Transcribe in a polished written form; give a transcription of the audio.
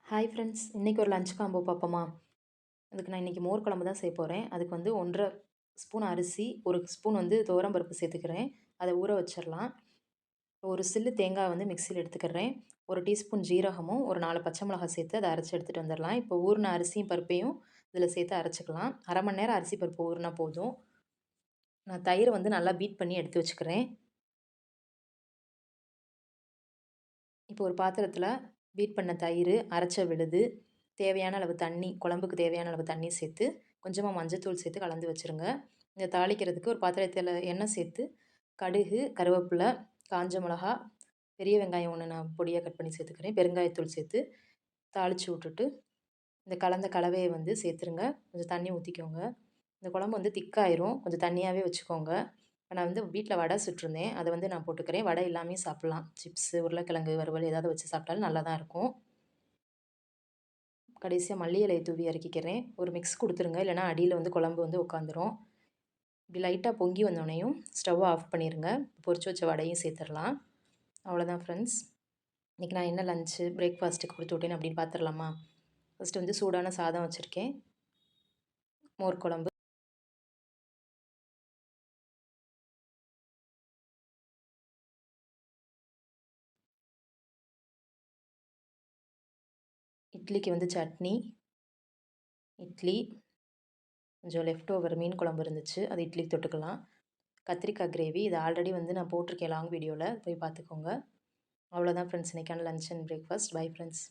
Hi friends, இன்றைக்கி ஒரு lunch combo பார்ப்போமா? அதுக்கு நான் இன்றைக்கி மோர் குழம்பு தான் செய்ய போகிறேன். அதுக்கு வந்து 1 1/2 ஸ்பூன் அரிசி, 1 ஸ்பூன் வந்து துவரம் பருப்பு சேர்த்துக்கிறேன். அதை ஊற வச்சிடலாம். ஒரு சில்லு தேங்காய் வந்து மிக்சியில் எடுத்துக்கிறேன். 1 டீஸ்பூன் ஜீரகமும், ஒரு 4 பச்சை மிளகாய் சேர்த்து அதை அரைச்சி எடுத்துகிட்டு வந்துடலாம். இப்போ ஊறின அரிசியும் பருப்பையும் இதில் சேர்த்து அரைச்சிக்கலாம். 1/2 மணி நேரம் அரிசி பருப்பு ஊறினா போதும். நான் தயிரை வந்து நல்லா பீட் பண்ணி எடுத்து வச்சுக்கிறேன். இப்போ ஒரு பாத்திரத்தில் பீட் பண்ண தயிர், அரைச்ச விழுது, தேவையான அளவு தண்ணி, குழம்புக்கு தேவையான அளவு தண்ணி சேர்த்து, கொஞ்சமாக மஞ்சத்தூள் சேர்த்து கலந்து வச்சுருங்க. இதை தாளிக்கிறதுக்கு ஒரு பாத்திரத்தில் எண்ணெய் சேர்த்து, கடுகு, கருவேப்பிலை, காஞ்ச மிளகா, பெரிய வெங்காயம் 1 நான் பொடியாக கட் பண்ணி சேர்த்துக்கிறேன். பெருங்காயத்தூள் சேர்த்து தாளித்து விட்டுட்டு, இந்த கலந்த கலவையை வந்து சேர்த்துருங்க. கொஞ்சம் தண்ணி ஊற்றிக்கோங்க. இந்த குழம்பு வந்து திக்காயிரும். கொஞ்சம் தண்ணியாகவே வச்சுக்கோங்க. இப்போ நான் வந்து வீட்டில் வடை சுட்டிருந்தேன். அதை வந்து நான் போட்டுக்கிறேன். வடை இல்லாமயும் சாப்பிட்லாம். சிப்ஸு, உருளைக்கிழங்கு வறுவல் ஏதாவது வச்சு சாப்பிட்டாலும் நல்லா தான் இருக்கும். கடைசியாக மல்லி இலையை தூவி இறக்கிக்கிறேன். ஒரு மிக்ஸ் கொடுத்துருங்க. இல்லைனா அடியில் வந்து குழம்பு வந்து உட்காந்துரும். இப்படி லைட்டாக பொங்கி வந்தோடனையும் ஸ்டவ்வை ஆஃப் பண்ணிடுங்க. பொரிச்சு வச்ச வடையும் சேர்த்துடலாம். அவ்வளோதான் ஃப்ரெண்ட்ஸ். இன்றைக்கி நான் என்ன லஞ்சு, பிரேக்ஃபாஸ்ட்டுக்கு கொடுத்து விட்டேன்னு அப்படின்னு பார்த்துடலாமா? ஃபஸ்ட்டு வந்து சூடான சாதம் வச்சுருக்கேன். மோர் குழம்பு, இட்லிக்கு வந்து சட்னி, இட்லி, கொஞ்சம் லெஃப்ட் ஓவர் மீன் குழம்பு இருந்துச்சு. அது இட்லிக்கு தொட்டுக்கலாம். கத்திரிக்காய் கிரேவி, இது ஆல்ரெடி வந்து நான் போட்டிருக்கேன் லாங் வீடியோவில், போய் பார்த்துக்கோங்க. அவ்வளோதான் ஃப்ரெண்ட்ஸ், இன்றைக்கான lunch and breakfast. Bye friends.